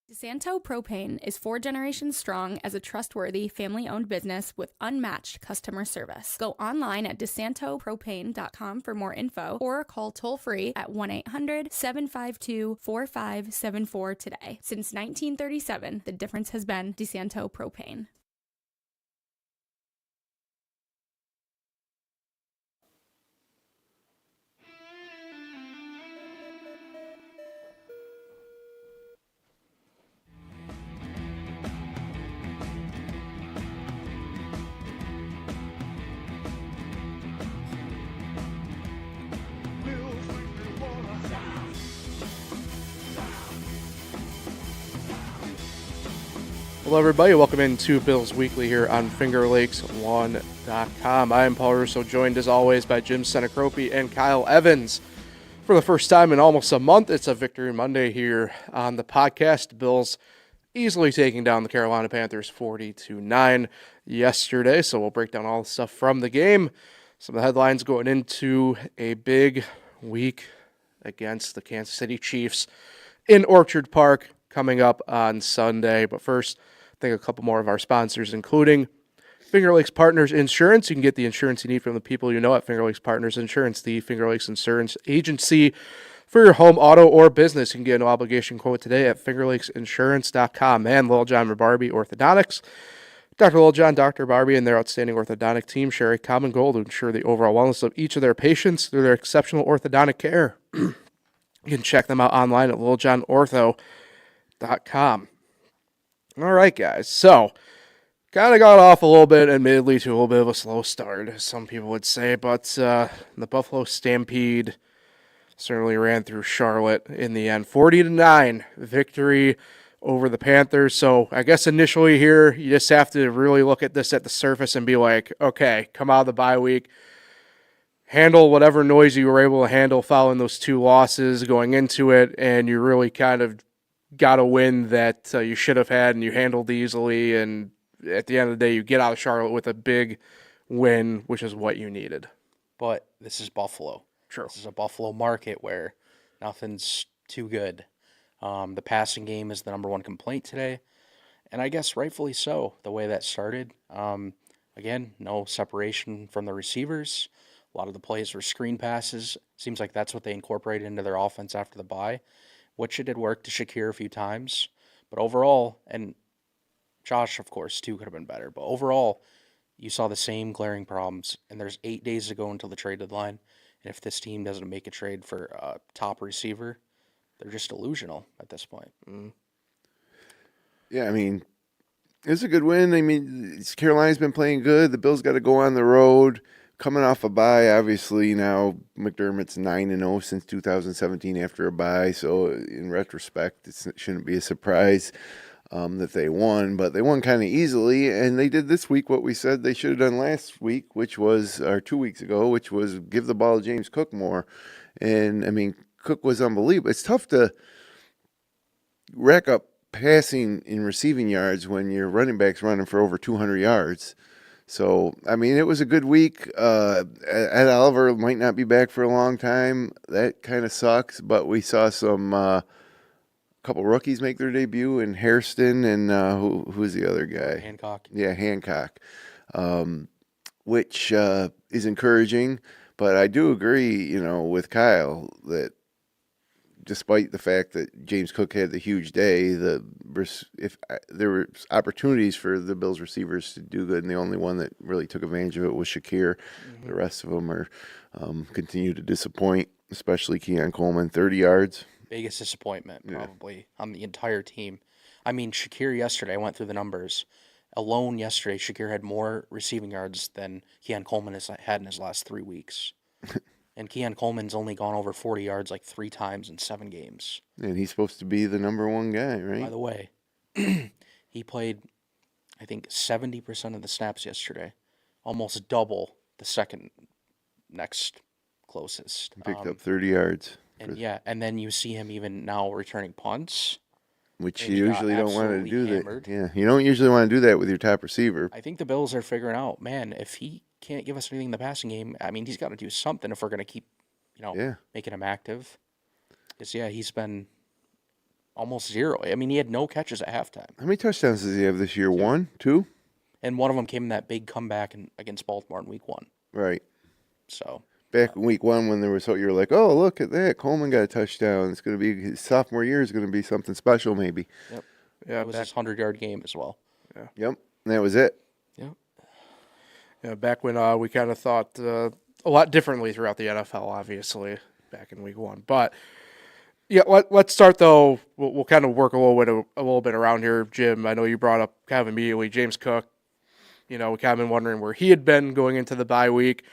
DeSanto Propane is 4 generations strong as a trustworthy, family-owned business with unmatched customer service. Go online at DeSantoPropane.com for more info or call toll-free at 1-800-752-4574 today. Since 1937, the difference has been DeSanto Propane. Hello, everybody. Welcome into Bills Weekly here on FingerLakes1.com. I am Paul Russo, joined as always by Jim Senecropi and Kyle Evans. For the first time in almost a month, it's a Victory Monday here on the podcast. Bills easily taking down the Carolina Panthers 40-9 yesterday, so we'll break down all the stuff from the game. Some of the headlines going into a big week against the Kansas City Chiefs in Orchard Park coming up on Sunday. But first, I think a couple more of our sponsors, including Finger Lakes Partners Insurance. You can get the insurance you need from the people you know at Finger Lakes Partners Insurance, the Finger Lakes Insurance Agency for your home, auto, or business. You can get an obligation quote today at fingerlakesinsurance.com. And Lil John Barbie Orthodontics. Dr. Lil John, Dr. Barbie, and their outstanding orthodontic team share a common goal to ensure the overall wellness of each of their patients through their exceptional orthodontic care. You can check them out online at liljohnortho.com. All right, guys. So, kind of got off a little bit, admittedly, to a little bit of a slow start, as some people would say, but the Buffalo Stampede certainly ran through Charlotte in the end. 40-9 victory over the Panthers. So, I guess initially here, you just have to really look at this at the surface and be like, okay, come out of the bye week, handle whatever noise you were able to handle following those 2 losses going into it, and you really kind of got a win that you should have had and you handled easily, and at the end of the day you get out of Charlotte with a big win, which is what you needed. But this is Buffalo. Sure. This is a Buffalo market where nothing's too good. The passing game is the number one complaint today, and I guess rightfully so, the way that started. Again, no separation from the receivers. A lot of the plays were screen passes. Seems like that's what they incorporated into their offense after the bye, which it did work to Shakir a few times. But overall, and Josh, of course, too, could have been better. But overall, you saw the same glaring problems. And there's 8 days to go until the trade deadline. And if this team doesn't make a trade for a top receiver, they're just delusional at this point. Yeah, I mean, it's a good win. I mean, Carolina's been playing good. The Bills got to go on the road. Coming off a bye, obviously, now McDermott's 9-0 since 2017 after a bye. So, in retrospect, it shouldn't be a surprise that they won. But they won kind of easily, and they did this week what we said they should have done last week, or 2 weeks ago, which was give the ball to James Cook more. And, I mean, Cook was unbelievable. It's tough to rack up passing and receiving yards when your running back's running for over 200 yards. So, I mean, it was a good week. Ed Oliver might not be back for a long time. That kind of sucks, but we saw some couple rookies make their debut in Hairston and who's the other guy? Hancock. Yeah, Hancock, which is encouraging. But I do agree, with Kyle that despite the fact that James Cook had the huge day, if there were opportunities for the Bills receivers to do good, and the only one that really took advantage of it was Shakir. The rest of them are continue to disappoint, especially Keon Coleman, 30 yards. Biggest disappointment probably on the entire team. I mean, Shakir yesterday, I went through the numbers. Alone yesterday, Shakir had more receiving yards than Keon Coleman has had in his last 3 weeks. And Keon Coleman's only gone over 40 yards like 3 times in 7 games. And he's supposed to be the number one guy, right? By the way, he played, I think, 70% of the snaps yesterday. Almost double the second next closest. Picked up 30 yards. And then you see him even now returning punts. Which you usually don't want to do hammered. that. Yeah, you don't usually want to do that with your top receiver. I think the Bills are figuring out, man, if he can't give us anything in the passing game, I mean, he's got to do something if we're going to keep, making him active. Because, he's been almost 0. I mean, he had no catches at halftime. How many touchdowns does he have this year? 1, 2? And one of them came in that big comeback against Baltimore in week 1. Right. So Back in week 1 when there was you were like, oh, look at that. Coleman got a touchdown. It's going to be his sophomore year is going to be something special maybe. yep. Yeah, It was his 100-yard game as well. Yep. And that was it. Yep. Yeah, back when we kind of thought a lot differently throughout the NFL, obviously, back in week 1. But yeah, let's start though. We'll kind of work a little bit around here, Jim. I know you brought up kind of immediately James Cook. We kind of been wondering where he had been going into the bye week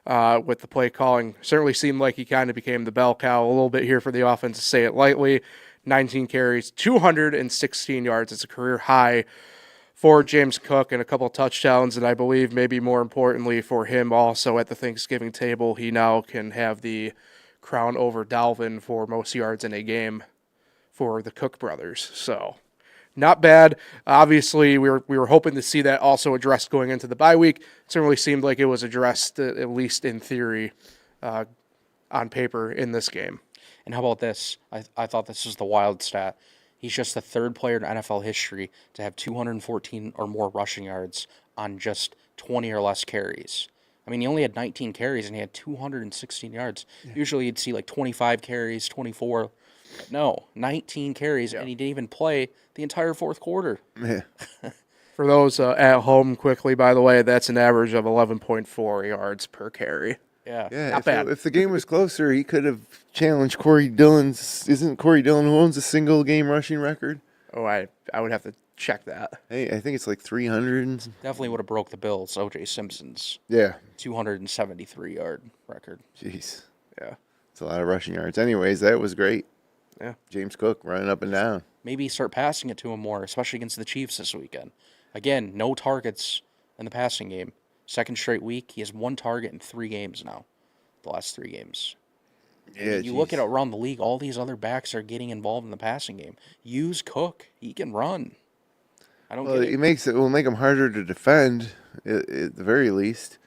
with the play calling. Certainly seemed like he kind of became the bell cow a little bit here for the offense, to say it lightly. 19 carries, 216 yards. It's a career high for James Cook and a couple touchdowns, and I believe maybe more importantly for him also at the Thanksgiving table, he now can have the crown over Dalvin for most yards in a game for the Cook brothers. So not bad. Obviously, we were hoping to see that also addressed going into the bye week. It certainly seemed like it was addressed, at least in theory, on paper in this game. And how about this? I thought this was the wild stat. He's just the third player in NFL history to have 214 or more rushing yards on just 20 or less carries. I mean, he only had 19 carries and he had 216 yards. Yeah. Usually you'd see like 25 carries, 24. No, 19 carries, and he didn't even play the entire fourth quarter. Yeah. For those at home, quickly, by the way, that's an average of 11.4 yards per carry. Yeah, not bad. If the game was closer, he could have challenged Corey Dillon's. Isn't Corey Dillon who owns a single game rushing record? Oh, I would have to check that. Hey, I think it's like 300. Definitely would have broke the Bills, O.J. Simpson's 273-yard record. Jeez. Yeah. It's a lot of rushing yards. Anyways, that was great. Yeah. James Cook running up and down. Maybe start passing it to him more, especially against the Chiefs this weekend. Again, no targets in the passing game. Second straight week, he has 1 target in 3 games now, the last 3 games. Yeah, you look at it around the league, all these other backs are getting involved in the passing game. Use Cook. He can run. I don't get it. It will make him harder to defend at the very least.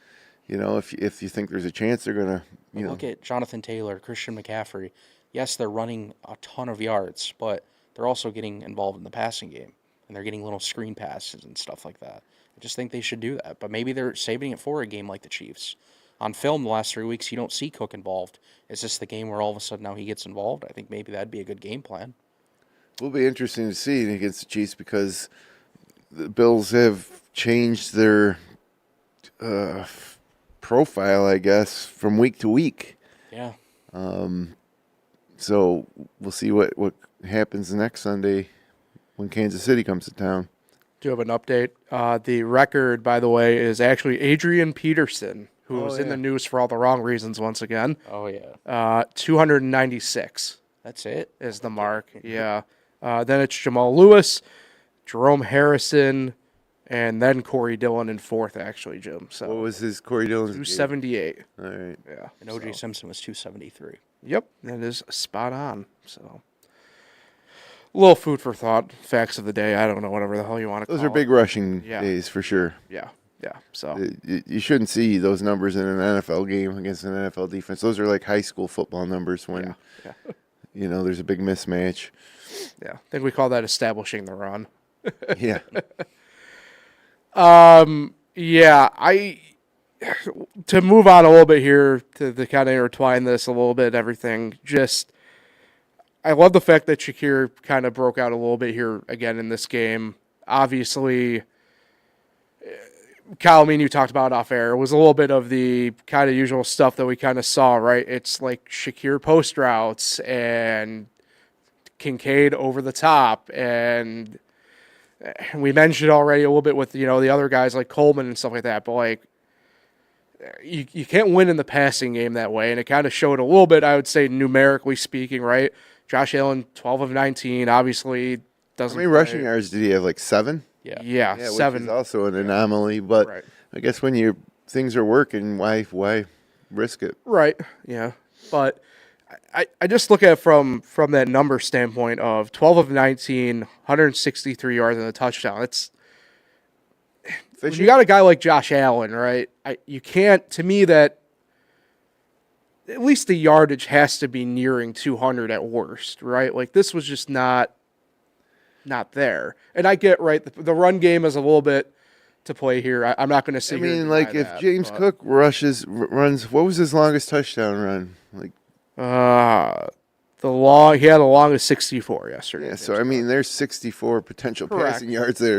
If you think there's a chance they're going to, Look at Jonathan Taylor, Christian McCaffrey. Yes, they're running a ton of yards, but they're also getting involved in the passing game, and they're getting little screen passes and stuff like that. I just think they should do that, but maybe they're saving it for a game like the Chiefs. On film, the last 3 weeks, you don't see Cook involved. Is this the game where all of a sudden now he gets involved? I think maybe that'd be a good game plan. It will be interesting to see against the Chiefs because the Bills have changed their profile, I guess, from week to week. Yeah. So we'll see what happens next Sunday when Kansas City comes to town. Do you have an update? The record, by the way, is actually Adrian Peterson, who was in the news for all the wrong reasons once again. Oh, yeah. 296. That's it? Is the mark. Yeah. Then it's Jamal Lewis, Jerome Harrison, and then Corey Dillon in 4th, actually, Jim. So what was his Corey Dillon's? 278. All right. Yeah. And O.J. Simpson was 273. Yep, that is spot on. So, a little food for thought, facts of the day. I don't know, whatever the hell you want to call it. Those are big rushing days for sure. Yeah. So you shouldn't see those numbers in an NFL game against an NFL defense. Those are like high school football numbers when there's a big mismatch. Yeah, I think we call that establishing the run. Yeah. To move on a little bit here, to kind of intertwine this a little bit, everything, I love the fact that Shakir kind of broke out a little bit here again in this game. Obviously, Kyle, me and you talked about off air. It was a little bit of the kind of usual stuff that we kind of saw, right? It's like Shakir post routes and Kincaid over the top, and we mentioned already a little bit with the other guys like Coleman and stuff like that, but like you can't win in the passing game that way, and it kind of showed a little bit, I would say, numerically speaking, right? Josh Allen, 12 of 19, obviously doesn't. How many rushing yards did he have? Like 7? Yeah, 7. Which is also an anomaly, but right. I guess when things are working, why risk it? Right. Yeah, but I just look at it from that number standpoint of 12 of 19, 163 yards and a touchdown. It's when you got a guy like Josh Allen, right? You can't. To me, that at least the yardage has to be nearing 200 at worst, right? Like this was just not not there. And I get, right, the run game is a little bit to play here. I'm not going to sit I here and mean, like, deny if that, James but, Cook runs, what was his longest touchdown run? Like, he had the longest 64 yesterday. yeah, so, I mean, there's 64 potential Correct. passing yards that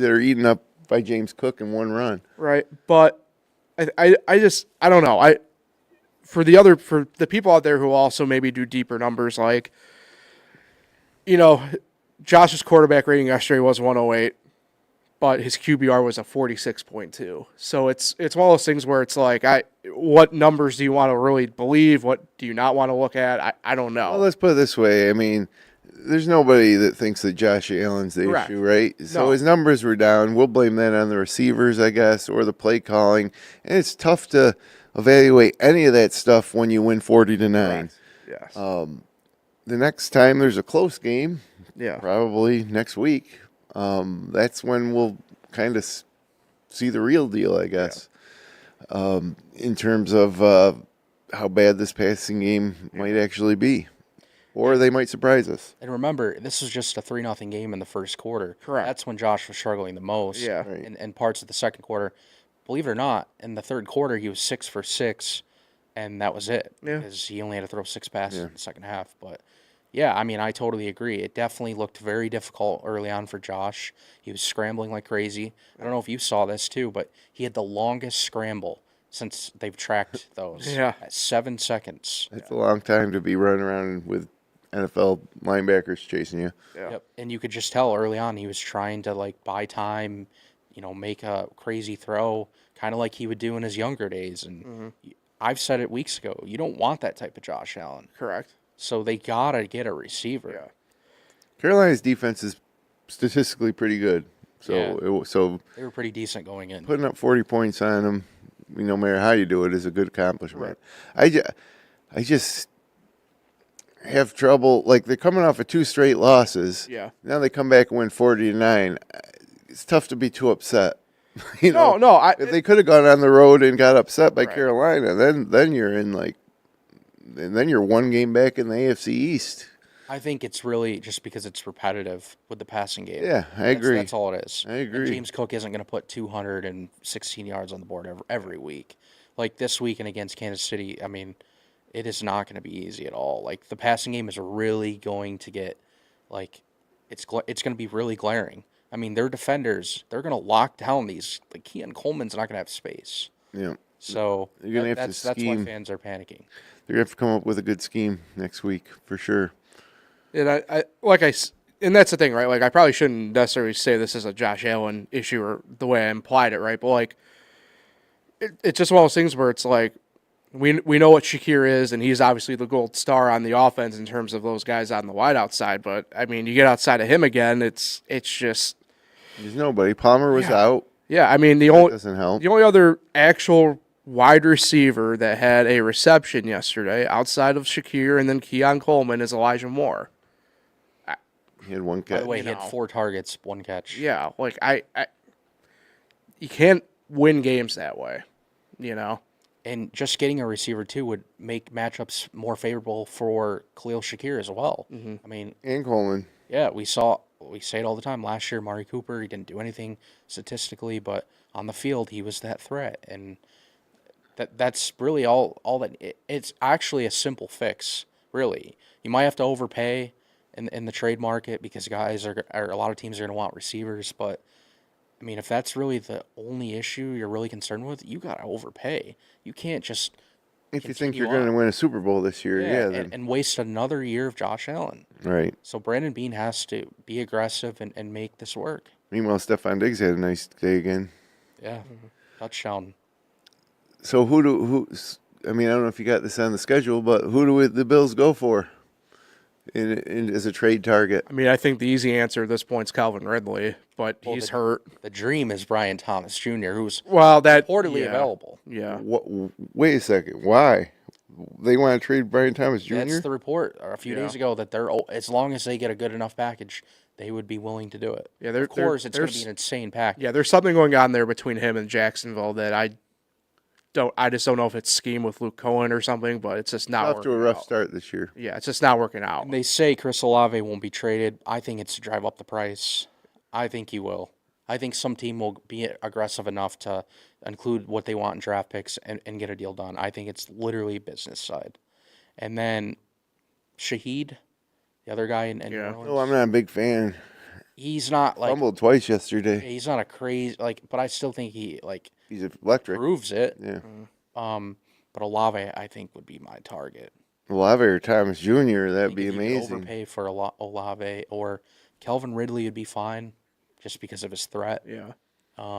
are eaten up by James Cook in one run. Right, but I don't know. For the people out there who also maybe do deeper numbers, like, Josh's quarterback rating yesterday was 108, but his QBR was a 46.2. So it's one of those things where it's like, what numbers do you want to really believe? What do you not want to look at? I don't know. Well, let's put it this way. I mean, there's nobody that thinks that Josh Allen's the Correct. issue, right? So No. his numbers were down. We'll blame that on the receivers, I guess, or the play calling. And it's tough to evaluate any of that stuff when you win 40-9. Correct. Yes. The next time there's a close game, yeah. probably next week, that's when we'll kind of see the real deal, I guess, in terms of how bad this passing game might actually be. Or they might surprise us. And remember, this was just a 3-0 game in the first quarter. Correct. That's when Josh was struggling the most. Yeah. Right. And parts of the second quarter. Believe it or not, in the third quarter, he was 6 for 6, and that was it. Yeah. Because he only had to throw 6 passes in the second half. But, yeah, I mean, I totally agree. It definitely looked very difficult early on for Josh. He was scrambling like crazy. I don't know if you saw this, too, but he had the longest scramble since they've tracked those. Yeah. At 7 seconds. It's a long time to be running around with NFL linebackers chasing you. Yeah. Yep. And you could just tell early on he was trying to like buy time, make a crazy throw, kind of like he would do in his younger days. And I've said it weeks ago, you don't want that type of Josh Allen. Correct. So they gotta get a receiver. Yeah. Carolina's defense is statistically pretty good. So Yeah. so They were pretty decent going in. putting up 40 points on them, no matter how you do it, is a good accomplishment. I just have trouble. Like, they're coming off of 2 straight losses. Yeah. Now they come back and win 40-9. It's tough to be too upset. No. If they could have gone on the road and got upset by Right. Carolina, then you're in and then you're one game back in the AFC East. I think it's really just because it's repetitive with the passing game. Yeah, I agree. That's all it is. I agree. And James Cook isn't going to put 216 yards on the board every week. Like this week and against Kansas City, I mean, it is not going to be easy at all. Like, the passing game is really going to get, like, it's going to be really glaring. I mean, their defenders, they're going to lock down these. Like, Keon Coleman's not going to have space. Yeah. So You're gonna have to that's why scheme. fans are panicking. They're going to have to come up with a good scheme next week for sure. And and that's the thing, right? Like, I probably shouldn't necessarily say this is a Josh Allen issue or the way I implied it, right? But, like, it's just one of those things where it's like, we know what Shakir is, and he's obviously the gold star on the offense in terms of those guys on the wideout side. But, I mean, you get outside of him again, it's just... There's nobody. Palmer was out. Yeah, I mean, the Doesn't help. only other actual wide receiver that had a reception yesterday outside of Shakir and then Keon Coleman is Elijah Moore. He had one By catch. the way, he had 4 targets, 1 catch. Yeah, like, you can't win games that way, And just getting a receiver, too, would make matchups more favorable for Khalil Shakir as well. I mean, And Coleman. yeah, we say it all the time. Last year, Mari Cooper, he didn't do anything statistically, but on the field, he was that threat. And that's really all that it's actually a simple fix, really. You might have to overpay in the trade market because guys or a lot of teams are going to want receivers, but I mean, if that's really the only issue you're really concerned with, you got to overpay. You can't just If you think continue you're going to on. win a Super Bowl this year, yeah, then. and waste another year of Josh Allen. Right. So Brandon Beane has to be aggressive and make this work. Meanwhile, Stephon Diggs had a nice day again. Yeah, touchdown. So I mean, I don't know if you got this on the schedule, but who do the Bills go for in as a trade target? I mean, I think the easy answer at this point is Calvin Ridley, but he's hurt. The dream is Brian Thomas Jr., who's Well, reportedly available. Yeah. Wait a second. Why? They want to trade Brian Thomas Jr.? That's the report a few days ago that they're as long as they get a good enough package, they would be willing to do it. Yeah, of course, it's going to be an insane package. Yeah, there's something going on there between him and Jacksonville that I just don't know if it's scheme with Luke Cohen or something, but it's just not Off to a working rough out. start this year. Yeah, it's just not working out. And they say Chris Olave won't be traded. I think it's to drive up the price. I think he will. I think some team will be aggressive enough to include what they want in draft picks and get a deal done. I think it's literally business side. And then Shaheed, the other guy in New Orleans. Oh, I'm not a big fan. He's not like Fumbled twice yesterday. he's not a crazy but I still think he He's electric. proves it. Yeah. But Olave I think would be my target. Olave or Thomas Jr. I That'd think be if you could amazing. overpay for Olave or Kelvin Ridley would be fine, just because of his threat. Yeah.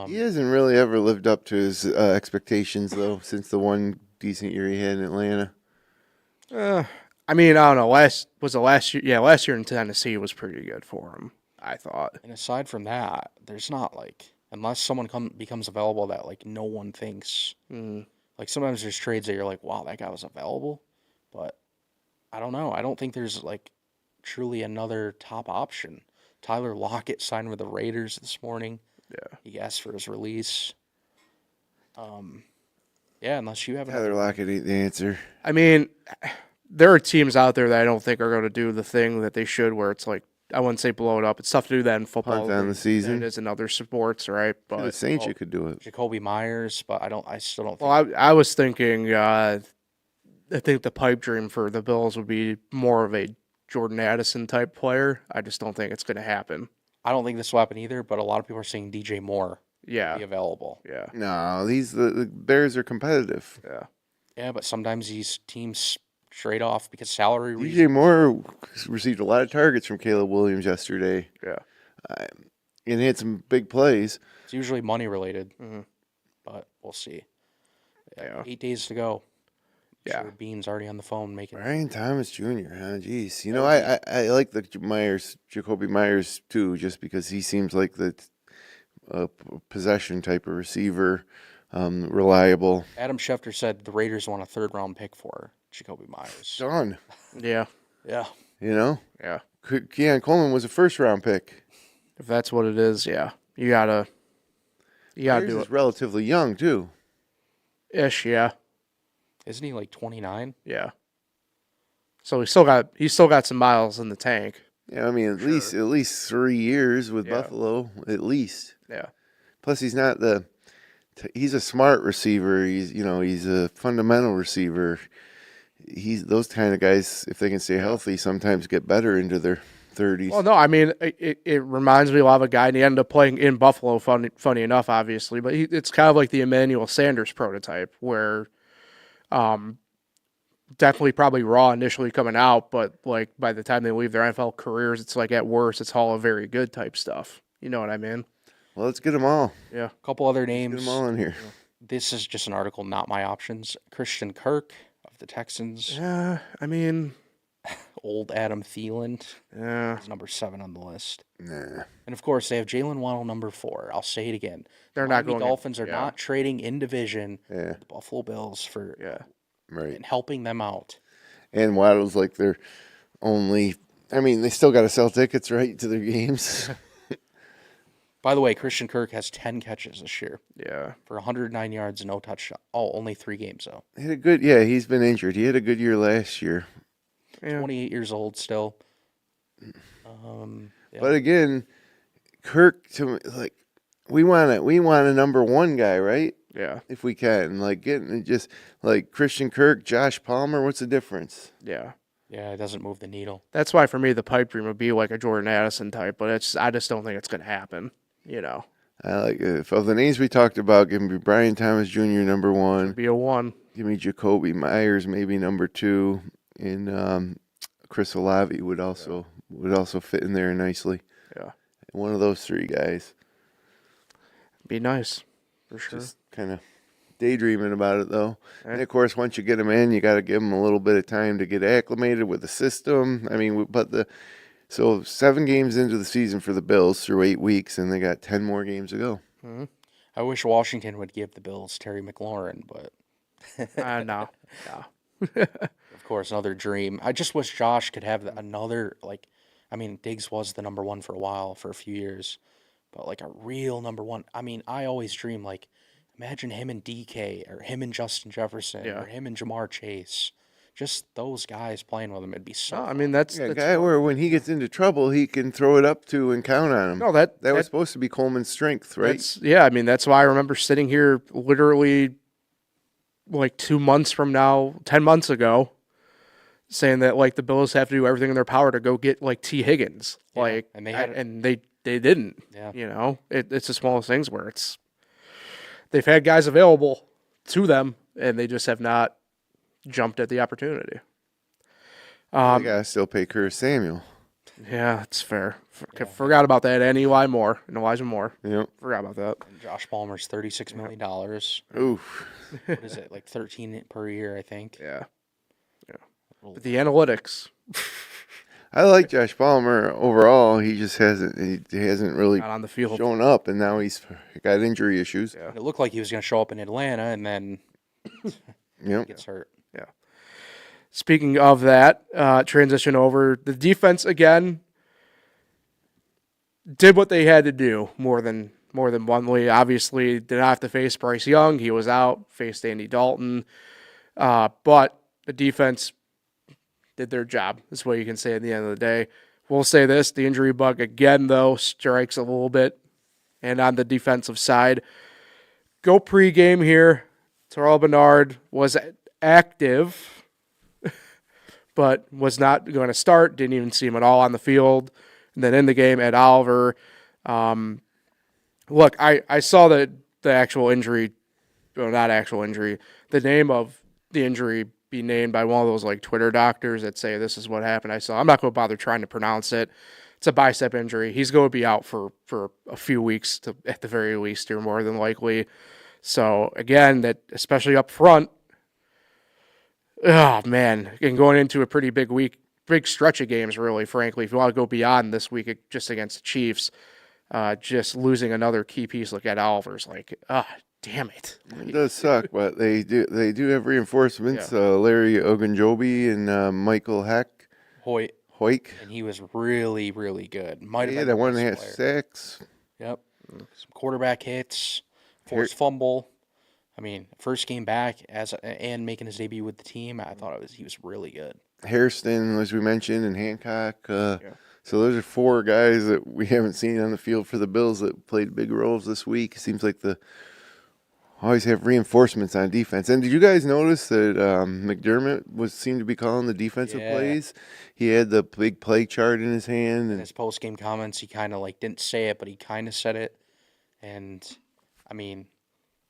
He hasn't really ever lived up to his expectations though, since the one decent year he had in Atlanta. I mean, I don't know. Last year? Yeah, last year in Tennessee was pretty good for him, I thought. And aside from that, there's not unless someone becomes available that no one thinks. Like sometimes there's trades that you're like, wow, that guy was available, but I don't know. I don't think there's truly another top option. Tyler Lockett signed with the Raiders this morning. Yeah. He asked for his release. Yeah, unless you have Tyler Lockett ain't the answer. I mean, there are teams out there that I don't think are going to do the thing that they should, where it's I wouldn't say blow it up. It's tough to do that in football. Punt on the season. than it is in other sports, right? The But Saints, you could do it. Jacoby Myers, but I still don't think. well, I was thinking. I think the pipe dream for the Bills would be more of a Jordan Addison type player. I just don't think it's going to happen. I don't think this will happen either, but a lot of people are saying DJ Moore Yeah. be available. Yeah. No, the Bears are competitive. Yeah. Yeah, but sometimes these teams trade off because salary reasons. DJ Moore received a lot of targets from Caleb Williams yesterday, Yeah. and he had some big plays. It's usually money related, but we'll see. Yeah. 8 days to go. Yeah. Sure, Bean's already on the phone making. Brian Thomas Jr., huh? Jeez. You know, I like the Jacoby Myers, too, just because he seems like the possession type of receiver, reliable. Adam Schefter said the Raiders want a third-round pick for Jacoby Myers. Done. Yeah. Yeah. You know? Yeah. Keon Coleman was a first-round pick. If that's what it is, yeah. You gotta Myers do is it. relatively young, too. Ish, yeah. Isn't he 29? Yeah. So he's still got some miles in the tank. Yeah, I mean, at least 3 years with Yeah. Buffalo, at least. Yeah. Plus, he's not he's a smart receiver. He's a fundamental receiver. He's those kind of guys. If they can stay healthy, sometimes get better into their 30s. Well, no, I mean, it reminds me a lot of a guy, and he ended up playing in Buffalo, funny enough, obviously, but it's kind of like the Emmanuel Sanders prototype, where definitely probably raw initially coming out, but by the time they leave their NFL careers, it's at worst, it's Hall of Very Good type stuff. You know what I mean? Well, let's get them all. Yeah. A couple other Get names. them all in here. This is just an article, not my options. Christian Kirk of the Texans. Yeah, I mean, Old Adam Thielen yeah, is number 7 on the list. Nah. And of course, they have Jalen Waddle number 4. I'll say it again. they're not Miami going. Dolphins are yeah. not trading in division Yeah, with the Buffalo Bills for Yeah. right. and helping them out. And Waddle's like their only. I mean, they still got to sell tickets, right, to their games. By the way, Christian Kirk has 10 catches this year Yeah. for 109 yards and no touchdown. Oh, only 3 games though. He had a good. Yeah, he's been injured. He had a good year last year. Yeah. 28 years old still. Yeah. But again, Kirk we want a number 1 guy, right? Yeah. If we can, getting just Christian Kirk, Josh Palmer. What's the difference? Yeah. Yeah, it doesn't move the needle. That's why for me the pipe dream would be like a Jordan Addison type, but I just don't think it's going to happen. You know, I like it. Of the names we talked about, give me Brian Thomas Jr. number 1. be a 1. Give me Jacoby Myers maybe number 2, and Chris Olave would also fit in there nicely. Yeah. One of those 3 guys. Be nice for sure. Just kind of daydreaming about it though. And of course, once you get them in, you got to give them a little bit of time to get acclimated with the system. I mean, so 7 games into the season for the Bills through 8 weeks, and they got 10 more games to go. I wish Washington would give the Bills Terry McLaurin, but No. of course, another dream. I just wish Josh could have another, Diggs was the number 1 for a while, for a few years, but a real number 1. I mean, I always dream, imagine him and DK or him and Justin Jefferson Yeah. or him and Jamar Chase. Just those guys playing with him, it'd be so. No, I fun. mean that's Yeah, a that's guy where when he gets into trouble, he can throw it up to and count on him. no that was that supposed to be Coleman's strength, right? I mean that's why I remember sitting here literally like 2 months from now, 10 months ago, saying that like the Bills have to do everything in their power to go get like T. Higgins, Yeah, like and they had and they didn't. Yeah. You know, it's the smallest things where they've had guys available to them and they just have not jumped at the opportunity. They gotta still pay Curtis Samuel. Yeah, it's fair. Forgot about that. And Elijah Moore. Yep. Forgot about that. And Josh Palmer's $36 million. Oof. What is it, like 13 per year, I think? Yeah. But the analytics, I like Josh Palmer overall. He just hasn't really not on the field. shown up, and now he's got injury issues. Yeah. It looked like he was going to show up in Atlanta, and then Yep. gets hurt. Yeah. Speaking of that, transition over. The defense again did what they had to do more than bluntly. Obviously, did not have to face Bryce Young. He was out. Faced Andy Dalton. But the defense did their job. That's what you can say at the end of the day. We'll say this. The injury bug, again, though, strikes a little bit. And on the defensive side, go pregame here. Terrell Bernard was active, but was not going to start. Didn't even see him at all on the field. And then in the game, Ed Oliver. Look, I saw the actual injury, well, not actual injury, the name of the injury be named by one of those like Twitter doctors that say this is what happened. I'm not going to bother trying to pronounce it. It's a bicep injury. He's going to be out for a few weeks at the very least, or more than likely. So again, that especially up front, oh man, and going into a pretty big week, big stretch of games, really, frankly, if you want to go beyond this week just against the Chiefs, just losing another key piece like Ed Oliver's like, damn it. It does suck, but they do have reinforcements. Larry Ogunjobi and Michael Hoyt, Hoik. and he was really, really good. Might have Yeah, been that the one and a best half player. sacks. Yep. Some quarterback hits, forced fumble. I mean, first game back and making his debut with the team, I thought he was really good. Hairston, as we mentioned, and Hancock. So those are four guys that we haven't seen on the field for the Bills that played big roles this week. It seems like always have reinforcements on defense. And did you guys notice that McDermott seemed to be calling the defensive plays? He had the big play chart in his hand. In And his post-game comments, he kind of like didn't say it, but he kind of said it. And, I mean,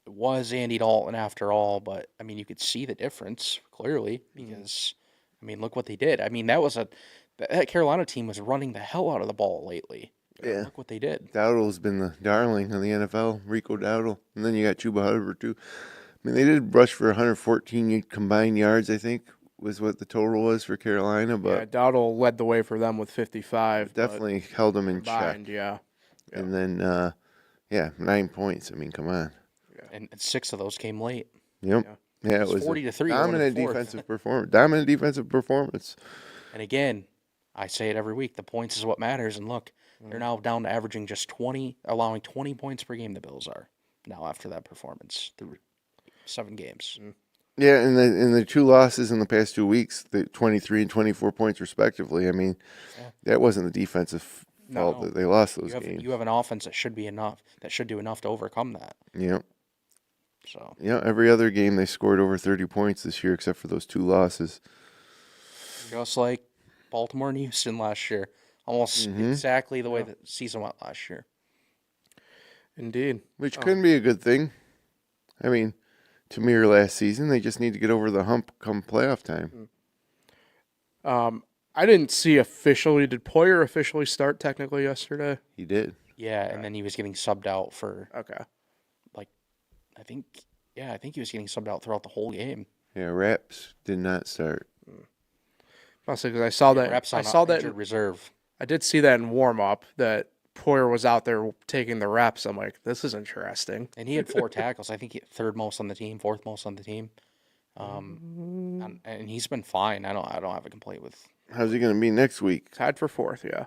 it was Andy Dalton after all, but, I mean, you could see the difference clearly because, I mean, look what they did. I mean, that Carolina team was running the hell out of the ball lately. yeah, Look what they did. Dowdle's been the darling of the NFL, Rico Dowdle. And then you got Chuba Hubbard, too. I mean, they did rush for 114 combined yards, I think, was what the total was for Carolina. But Dowdle led the way for them with 55. definitely held them in combined, check. yeah. And then, 9 points. I mean, come on. And 6 of those came late. Yep. Yeah, it was 40-3 dominant going to the fourth. defensive performance. Dominant defensive performance. And again, I say it every week, the points is what matters. And look, they're now down to averaging just 20, allowing 20 points per game, the Bills are now after that performance through 7 games. Yeah, and the two losses in the past 2 weeks, the 23 and 24 points respectively. I mean, that wasn't the defensive fault that they lost those games. You have an offense that should do enough to overcome that. Yep. So Yeah, every other game they scored over 30 points this year except for those 2 losses. just like Baltimore and Houston last year, almost exactly the way the season went last year. Indeed. Which couldn't be a good thing. I mean, to mirror last season, they just need to get over the hump come playoff time. I didn't see officially. Did Poyer officially start technically yesterday? He did. Yeah, and then he was getting subbed out for Okay. I think he was getting subbed out throughout the whole game. Yeah, Raps did not start. Mostly because I saw that. Reps I on saw that. injured reserve. I did see that in warm up that Poyer was out there taking the reps. I'm like, this is interesting. And he had 4 tackles. I think third most on the team, fourth most on the team. And he's been fine. I don't have a complaint with. How's he going to be next week? Tied for 4th, yeah.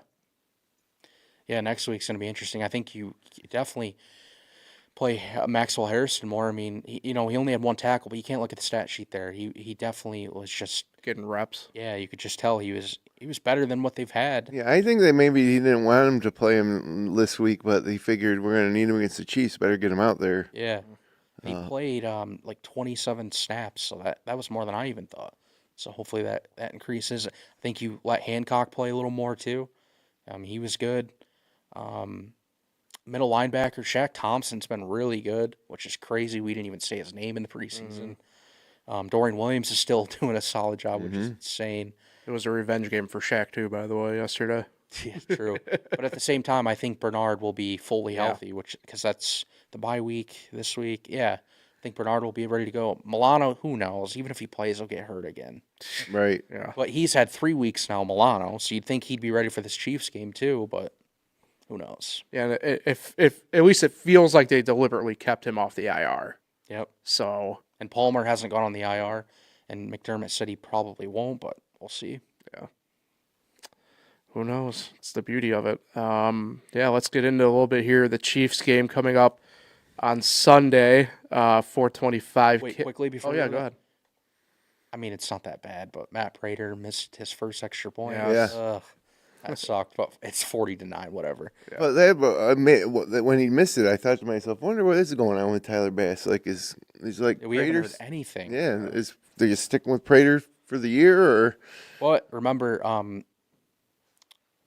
Yeah, next week's going to be interesting. I think you definitely play Maxwell Harrison more. I mean, he only had one tackle, but you can't look at the stat sheet there. He definitely was just Getting reps. yeah. You could just tell he was better than what they've had. Yeah, I think that maybe he didn't want him to play him this week, but he figured we're going to need him against the Chiefs. Better get him out there. Yeah, he played like 27 snaps, so that was more than I even thought. So hopefully that increases. I think you let Hancock play a little more too. He was good. Middle linebacker Shaq Thompson's been really good, which is crazy. We didn't even say his name in the preseason. Dorian Williams is still doing a solid job, which is insane. It was a revenge game for Shaq, too, by the way, yesterday. Yeah, true. But at the same time, I think Bernard will be fully healthy, because that's the bye week this week. Yeah, I think Bernard will be ready to go. Milano, who knows? Even if he plays, he'll get hurt again. Right. Yeah. But he's had 3 weeks now, Milano, so you'd think he'd be ready for this Chiefs game too, but who knows? Yeah, and if at least it feels like they deliberately kept him off the IR. Yep. So, And Palmer hasn't gone on the IR, and McDermott said he probably won't, but we'll see. yeah. Who knows? It's the beauty of it. Yeah, let's get into a little bit here. The Chiefs game coming up on Sunday, 4:25. Wait, quickly before Oh, we yeah, do go that, ahead. I mean, it's not that bad, but Matt Prater missed his first extra point. Yeah. Ugh, that sucked, but it's 40-9, whatever. But when he missed it, I thought to myself, wonder what is going on with Tyler Bass. Like, he's like We haven't heard Prater's? anything. Yeah, is they just sticking with Prater for the year, or But remember,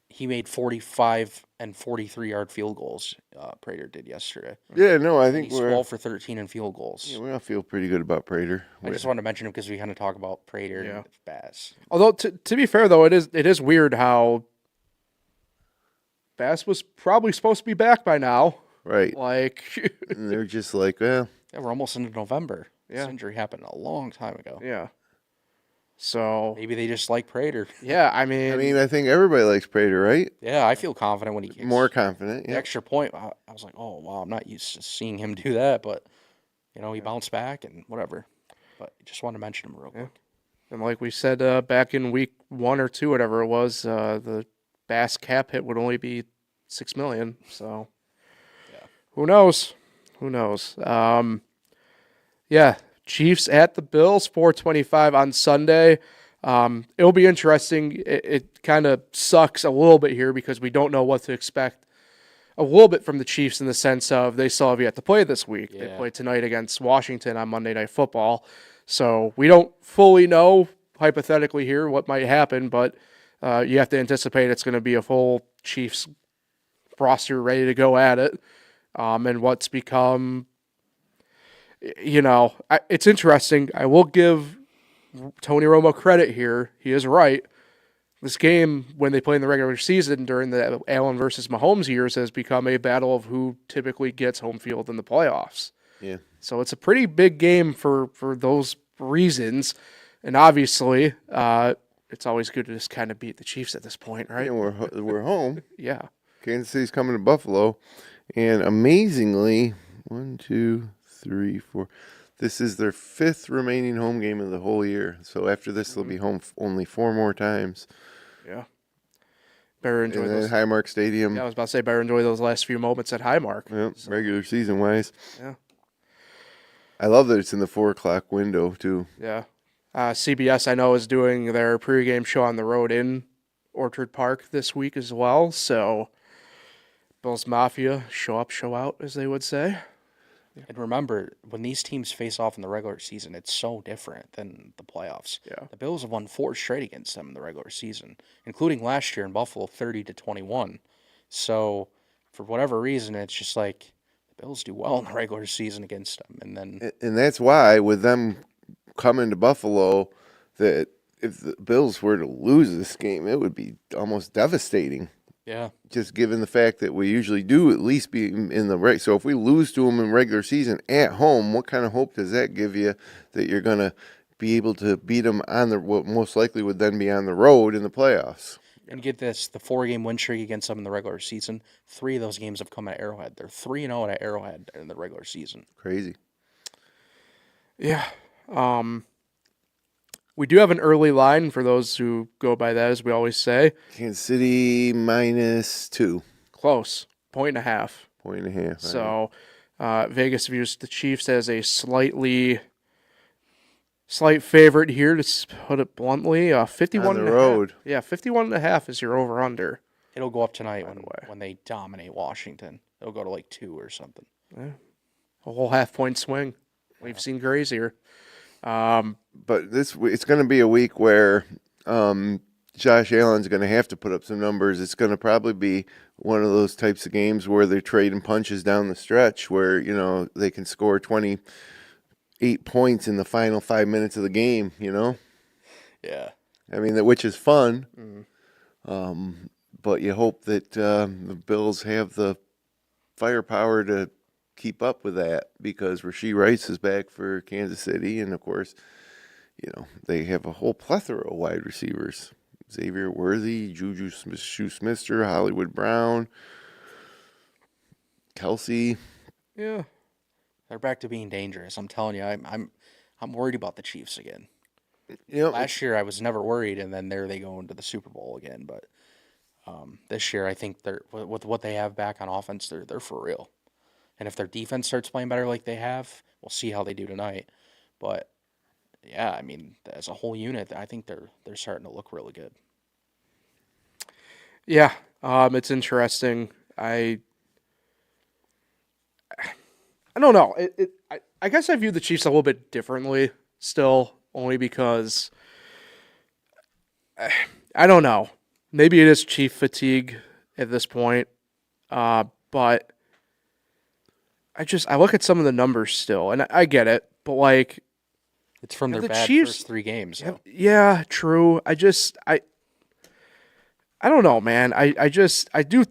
he made 45 and 43-yard field goals. Prater did yesterday. yeah? No, I And think he's we're 12 for 13 in field goals. yeah, we all feel pretty good about Prater. I just wanted to mention him because we kind of talk about Prater Yeah. and Bass. Although, to be fair, though, it is weird how Bass was probably supposed to be back by now. Right. Like, And they're just like, well, Yeah, we're almost into November. This Yeah. injury happened a long time ago. yeah. So, Maybe they just like Prater. yeah, I mean, I think everybody likes Prater, right? Yeah, I feel confident when he gets More confident. the Yeah. extra point. I was like, oh, wow, I'm not used to seeing him do that. But, he bounced back and whatever. But just wanted to mention him real quick. and like we said back in week 1 or 2, whatever it was, the Bass cap hit would only be $6 million. So, Yeah. Who knows? Who knows? Yeah, Chiefs at the Bills, 4:25 on Sunday. It'll be interesting. It kind of sucks a little bit here because we don't know what to expect a little bit from the Chiefs in the sense of they still have yet to play this week. They Yeah. play tonight against Washington on Monday Night Football. So we don't fully know, hypothetically here, what might happen, but you have to anticipate it's going to be a full Chiefs roster ready to go at it. And what's become, it's interesting. I will give Tony Romo credit here. He is right. This game, when they play in the regular season during the Allen versus Mahomes years, has become a battle of who typically gets home field in the playoffs. Yeah. So it's a pretty big game for those reasons. And obviously, it's always good to just kind of beat the Chiefs at this point, right? And we're home. Yeah. Kansas City's coming to Buffalo, and amazingly, 1, 2, 3, 4. This is their 5th remaining home game of the whole year. So after this, they'll be home only 4 more times. Yeah. Better enjoy And those. then Highmark Stadium. Yeah, I was about to say better enjoy those last few moments at Highmark. Yep, regular season wise. Yeah. I love that it's in the 4 o'clock window too. Yeah. CBS, I know, is doing their pregame show on the road in Orchard Park this week as well. So, Bills Mafia, show up, show out, as they would say. And remember, when these teams face off in the regular season, it's so different than the playoffs. Yeah. The Bills have won 4 straight against them in the regular season, including last year in Buffalo, 30-21. So, for whatever reason, it's just like the Bills do well in the regular season against them, and then And that's why, with them coming to Buffalo, that if the Bills were to lose this game, it would be almost devastating. yeah, Just given the fact that we usually do at least be in the right. So if we lose to them in regular season at home, what kind of hope does that give you that you're going to be able to beat them on what most likely would then be on the road in the playoffs? and get this: the 4-game win streak against them in the regular season. 3 of those games have come at Arrowhead. They're 3-0 at Arrowhead in the regular season. Crazy. Yeah. We do have an early line for those who go by that, as we always say. Kansas City -2. Close. 1.5. 1.5. So, Vegas views the Chiefs as a slight favorite here, to put it bluntly. 51 On the and a road. half. Yeah, 51.5 is your over-under. It'll go up tonight By the way. when they dominate Washington. It'll go to like 2 or something. A whole half-point swing. We've seen crazier. But it's going to be a week where Josh Allen's going to have to put up some numbers. It's going to probably be one of those types of games where they're trading punches down the stretch, where they can score 28 points in the final 5 minutes of the game. Yeah. I mean, which is fun. But you hope that the Bills have the firepower to keep up with that, because Rashee Rice is back for Kansas City, and of course, they have a whole plethora of wide receivers: Xavier Worthy, Juju Smith-Schuster, Hollywood Brown, Kelsey. Yeah. They're back to being dangerous. I'm telling you, I'm worried about the Chiefs again. Last year I was never worried, and then there they go into the Super Bowl again. But this year I think they're, with what they have back on offense, they're for real. And if their defense starts playing better like they have, we'll see how they do tonight. But yeah, I mean, as a whole unit, I think they're starting to look really good. Yeah, it's interesting. I don't know. I guess I view the Chiefs a little bit differently still, only because I don't know. Maybe it is Chief fatigue at this point, but I look at some of the numbers still, and I get it, but like, it's from their the bad Chiefs, first 3 games. So. Yeah, true. I don't know, man. I don't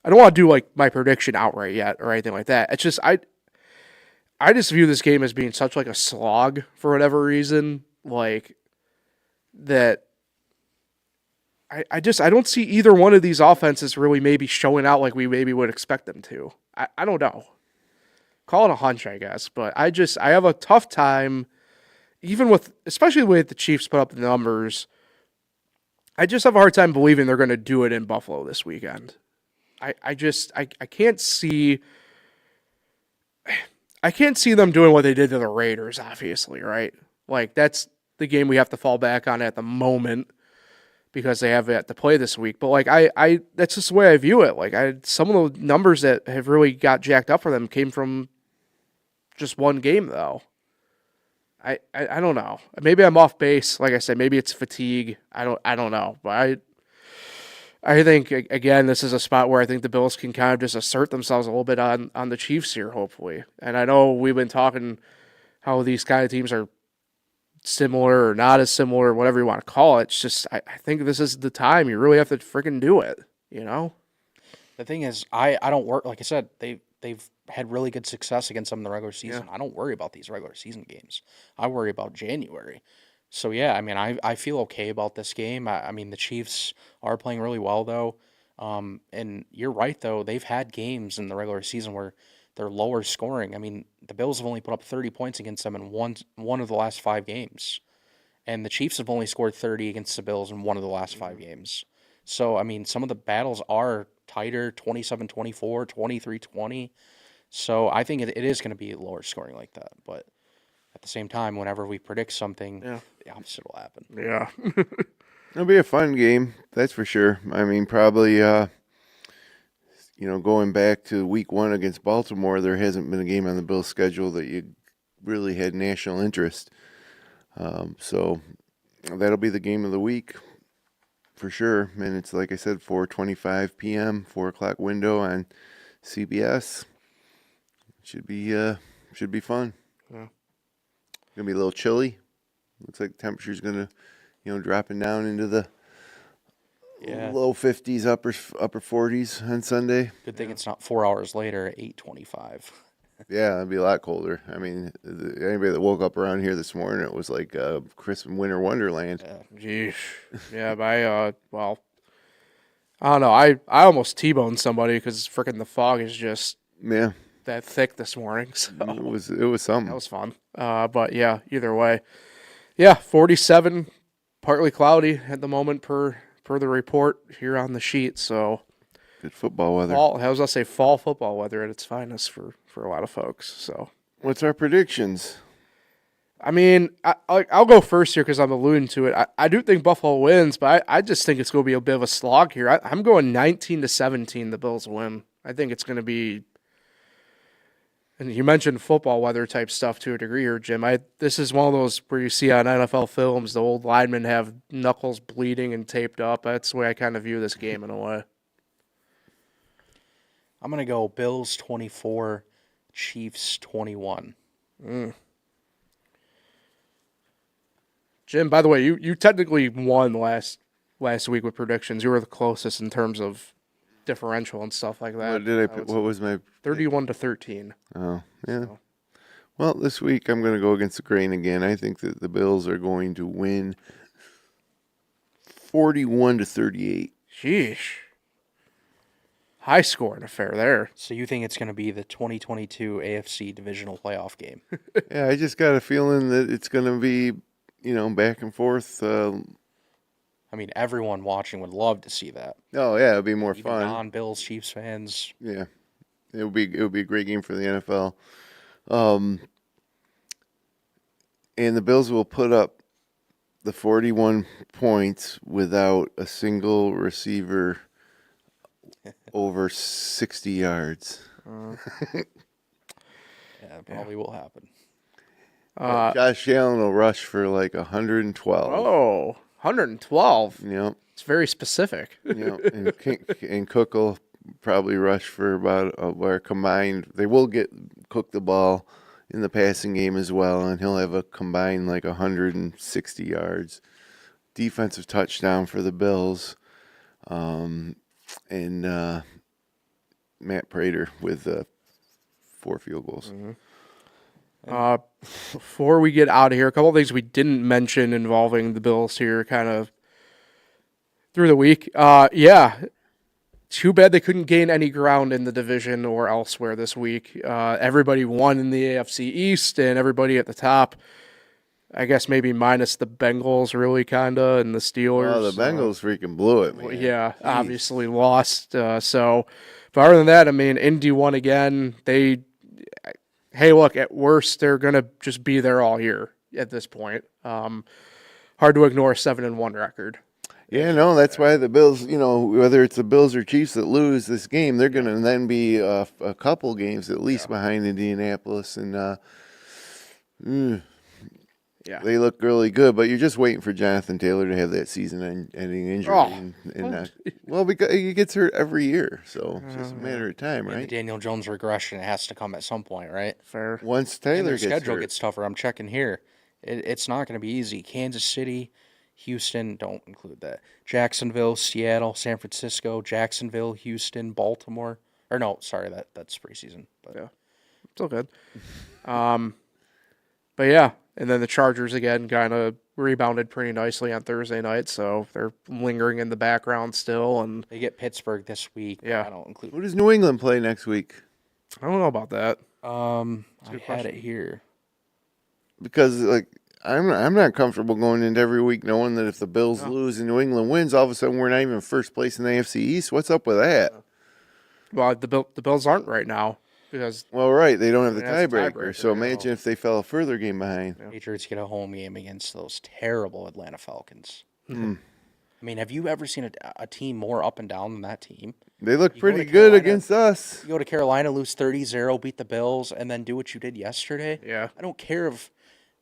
want to do like my prediction outright yet or anything like that. It's just I just view this game as being such like a slog for whatever reason, like that. I don't see either one of these offenses really maybe showing out like we maybe would expect them to. I don't know. Call it a hunch, I guess, but I have a tough time, especially the way the Chiefs put up the numbers. I just have a hard time believing they're going to do it in Buffalo this weekend. I can't see them doing what they did to the Raiders, obviously, right? Like, that's the game we have to fall back on at the moment because they have it to play this week. But like, I that's just the way I view it. Like, some of the numbers that have really got jacked up for them came from just one game, though. I don't know. Maybe I'm off base. Like I said, maybe it's fatigue. I don't know. But I think, again, this is a spot where I think the Bills can kind of just assert themselves a little bit on the Chiefs here, hopefully. And I know we've been talking how these kind of teams are similar or not as similar, whatever you want to call it. It's just, I think this is the time you really have to freaking do it, The thing is, I don't work, like I said, they've had really good success against them in the regular season. Yeah. I don't worry about these regular season games. I worry about January. So, yeah, I mean, I feel okay about this game. I mean, the Chiefs are playing really well, though. And you're right, though. They've had games in the regular season where they're lower scoring. I mean, the Bills have only put up 30 points against them in one of the last 5 games. And the Chiefs have only scored 30 against the Bills in one of the last 5 games. So, I mean, some of the battles are tighter, 27-24, 23-20. So I think it is going to be lower scoring like that. But at the same time, whenever we predict something, the opposite will happen. Yeah. It'll be a fun game, that's for sure. I mean, probably, going back to week 1 against Baltimore, there hasn't been a game on the Bills' schedule that you really had national interest. So that'll be the game of the week for sure. And it's, like I said, 4:25 p.m., 4 o'clock window on CBS. Should be fun. Yeah. Gonna be a little chilly. Looks like the temperature's gonna, dropping down into the low 50s, upper 40s on Sunday. Good thing it's not 4 hours later at 8:25. Yeah, it'd be a lot colder. I mean, anybody that woke up around here this morning, it was like crisp winter wonderland. Jeez. Yeah, I don't know. I almost T-boned somebody because freaking the fog is just that thick this morning. So it was something. That was fun. But yeah, either way. Yeah, 47, partly cloudy at the moment per the report here on the sheet. So Good football weather. Fall, I was gonna say fall football weather at its finest for a lot of folks. So, What's our predictions? I mean, I'll go first here because I'm alluding to it. I do think Buffalo wins, but I just think it's going to be a bit of a slog here. I'm going 19-17. The Bills win. I think it's going to be. And you mentioned football weather type stuff to a degree here, Jim. This is one of those where you see on NFL films the old linemen have knuckles bleeding and taped up. That's the way I kind of view this game in a way. I'm going to go Bills 24, Chiefs 21. Jim, by the way, you technically won last week with predictions. You were the closest in terms of differential and stuff like that. What did I pick? What was my 31-13? Oh, yeah. So. Well, this week I'm going to go against the grain again. I think that the Bills are going to win 41-38. Sheesh. High scoring affair there. So you think it's going to be the 2022 AFC divisional playoff game? Yeah, I just got a feeling that it's going to be, back and forth. I mean, everyone watching would love to see that. Oh yeah, it'll be more Even fun. non-Bills, Chiefs fans. Yeah, it would be a great game for the NFL. And the Bills will put up the 41 points without a single receiver over 60 yards. Yeah, it probably will happen. Josh Allen will rush for like 112. Oh, 112. Yep. It's very specific. Yep. And Cook will probably rush for about where combined. They will get Cook the ball in the passing game as well, and he'll have a combined like 160 yards. Defensive touchdown for the Bills. And Matt Prater with 4 field goals. Mm-hmm. Before we get out of here, a couple of things we didn't mention involving the Bills here kind of through the week. Too bad they couldn't gain any ground in the division or elsewhere this week. Everybody won in the AFC East, and everybody at the top, I guess maybe minus the Bengals really kind of, and the Steelers. Oh, the Bengals freaking blew it, man. Yeah, jeez. Obviously lost. But other than that, I mean, Indy won again. Hey, look, at worst, they're going to just be there all year at this point. Hard to ignore a 7-1 record. Yeah, no, that's why the Bills, whether it's the Bills or Chiefs that lose this game, they're going to then be a couple games at least behind Indianapolis. And they look really good, but you're just waiting for Jonathan Taylor to have that season-ending injury. Because he gets hurt every year, so it's just a matter of time, right? The Daniel Jones regression has to come at some point, right? Fair. Once Taylor their gets schedule hurt. gets tougher. I'm checking here. It's not going to be easy. Kansas City, Houston, don't include that. Jacksonville, Seattle, San Francisco, Jacksonville, Houston, Baltimore. Or no, sorry, that's preseason. But yeah, still good. But yeah, and then the Chargers again kind of rebounded pretty nicely on Thursday night, so they're lingering in the background still. And they get Pittsburgh this week. Yeah, I don't include. Who does New England play next week? I don't know about that. I had it here because I'm not comfortable going into every week knowing that if the Bills lose and New England wins, all of a sudden we're not even first place in the AFC East. What's up with that? Well, the Bills aren't right now because they don't have the It has a tiebreaker. So imagine if they fell a further game behind. Patriots get a home game against those terrible Atlanta Falcons. I mean, have you ever seen a team more up and down than that team? They look pretty good against us. You go to Carolina, lose 30-0, beat the Bills, and then do what you did yesterday? Yeah. I don't care if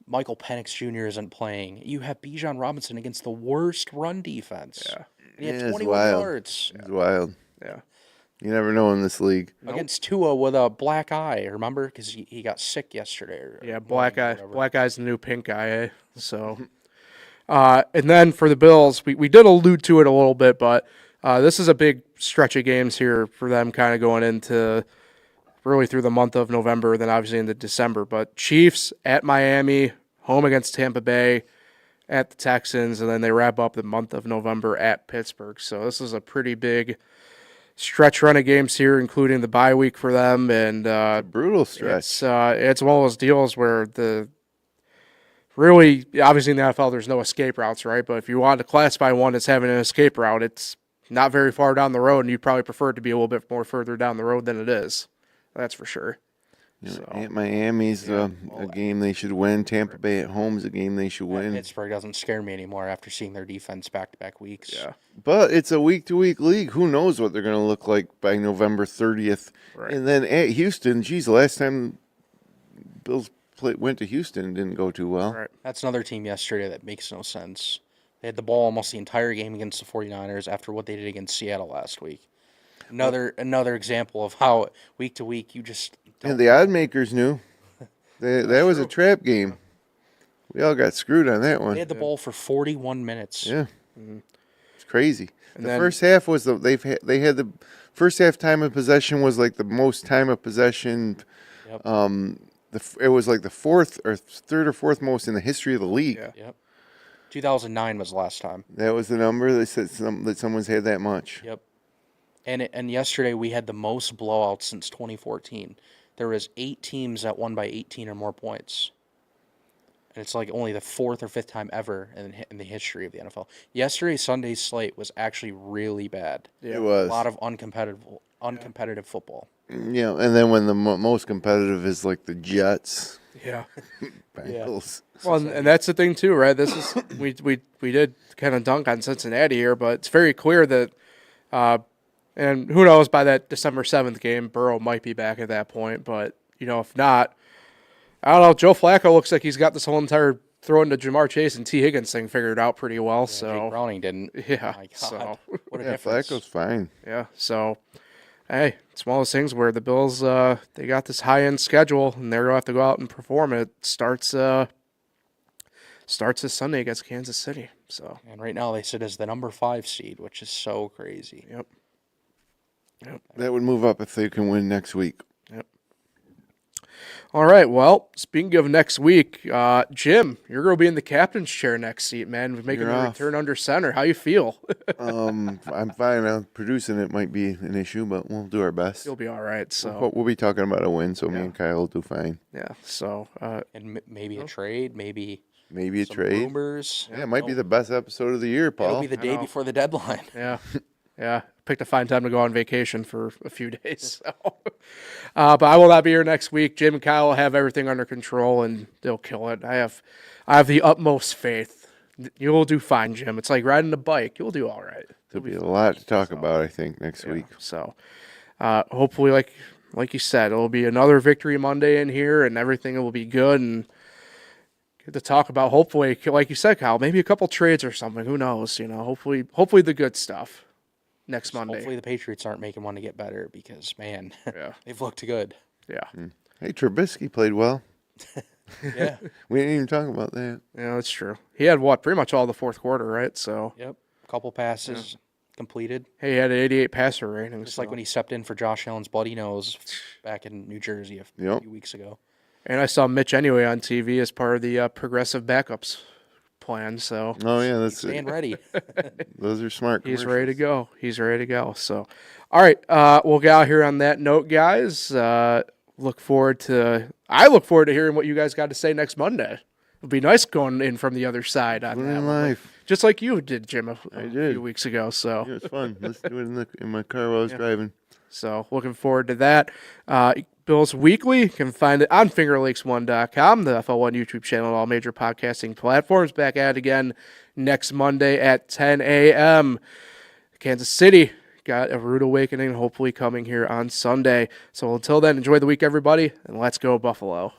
Michael Penix Jr. isn't playing. You have Bijan Robinson against the worst run defense. Yeah. And he had it's 21 wild. yards. It's wild. Yeah. You never know in this league. Against Tua with a black eye, remember? Because he got sick yesterday. Yeah, black eye. Black eye's the new pink eye, eh? So, and then for the Bills, we did allude to it a little bit, but this is a big stretch of games here for them kind of going into really through the month of November, then obviously into December. But Chiefs at Miami, home against Tampa Bay, at the Texans, and then they wrap up the month of November at Pittsburgh. So this is a pretty big stretch run of games here, including the bye week for them, and brutal stretch. It's one of those deals where obviously in the NFL there's no escape routes, right? But if you want to classify one as having an escape route, it's not very far down the road, and you'd probably prefer it to be a little bit more further down the road than it is. That's for sure. At Miami's a game they should win. Tampa Bay at home is a game they should win. Pittsburgh doesn't scare me anymore after seeing their defense back-to-back weeks. Yeah. But it's a week-to-week league. Who knows what they're going to look like by November 30th. Right. And then at Houston, geez, the last time Bills went to Houston, it didn't go too well. Right. That's another team yesterday that makes no sense. They had the ball almost the entire game against the 49ers after what they did against Seattle last week. Another example of how week to week you just don't. And the odd makers knew. That was a trap game. We all got screwed on that one. They had the ball for 41 minutes. Yeah. It's crazy. And the then- first half was they had the first half time of possession was like the most time of possession. Yep. It was like the third or fourth most in the history of the league. Yeah. Yep. 2009 was the last time. That was the number. They said that someone's had that much. Yep. And yesterday we had the most blowouts since 2014. There was 8 teams that won by 18 or more points. And it's like only the 4th or 5th time ever in the history of the NFL. Yesterday's Sunday's slate was actually really bad. It was A lot of uncompetitive football. Yeah, and then when the most competitive is like the Jets, Yeah. Bengals. Well, and that's the thing too, right? This is we did kind of dunk on Cincinnati here, but it's very clear that, and who knows, by that December 7th game, Burrow might be back at that point. But if not, I don't know. Joe Flacco looks like he's got this whole entire throwing to Jamar Chase and T. Higgins thing figured out pretty well. Yeah, so Jake Browning didn't. Yeah, My God. so- What a Yeah, difference. Flacco's fine. yeah, so hey, it's one of those things where the Bills they got this high end schedule and they're gonna have to go out and perform. It starts this Sunday against Kansas City. So And right now they sit as the number 5 seed, which is so crazy. yep. That would move up if they can win next week. All right. Well, speaking of next week, Jim, you're going to be in the captain's chair next seat, man. Making You're a off. return under center. How you feel? I'm fine. Producing it might be an issue, but we'll do our best. You'll be all right. So We'll be talking about a win, so me Yeah. and Kyle will do fine. yeah. So And maybe a trade, maybe Maybe a some trade. rumors. Yeah, it might be the best episode of the year, It'll Paul. be the day know. before the deadline. yeah, yeah. Picked a fine time to go on vacation for a few days. So, but I will not be here next week. Jim and Kyle will have everything under control and they'll kill it. I have the utmost faith. You will do fine, Jim. It's like riding a bike. You'll do all right. There'll be a lot to talk about, I think, next Yeah, week. So, hopefully, like you said, it'll be another victory Monday in here, and everything will be good and get to talk about. Hopefully, like you said, Kyle, maybe a couple trades or something. Who knows? Hopefully the good stuff next Monday. Hopefully the Patriots aren't making one to get better because, man, Yeah, they've looked good. yeah, Hey, Trubisky played well. Yeah. We didn't even talk about that. yeah. That's true. He had pretty much all the fourth quarter, right? So, Yep. Couple passes completed. hey, he had an 88 passer rating. Just like when he stepped in for Josh Allen's bloody nose back in New Jersey a Yep. few weeks ago. and I saw Mitch anyway on TV as part of the progressive backups plan. So. Oh, yeah, that's it. Staying ready. Those are smart He's ready to commercials. go. He's ready to go. So, all right, we'll get out here on that note, guys. I look forward to hearing what you guys got to say next Monday. It'll be nice going in from the other side on Living that one, life. just like you did, Jim, a did. few weeks ago. So, Yeah, it was fun. Let's do it in my car while I was driving. so looking forward to that. Bills Weekly, you can find it on fingerlakes1.com, the FL1 YouTube channel, and all major podcasting platforms. Back at it again next Monday at 10 a.m. Kansas City got a rude awakening, hopefully coming here on Sunday. So until then, enjoy the week, everybody, and let's go Buffalo.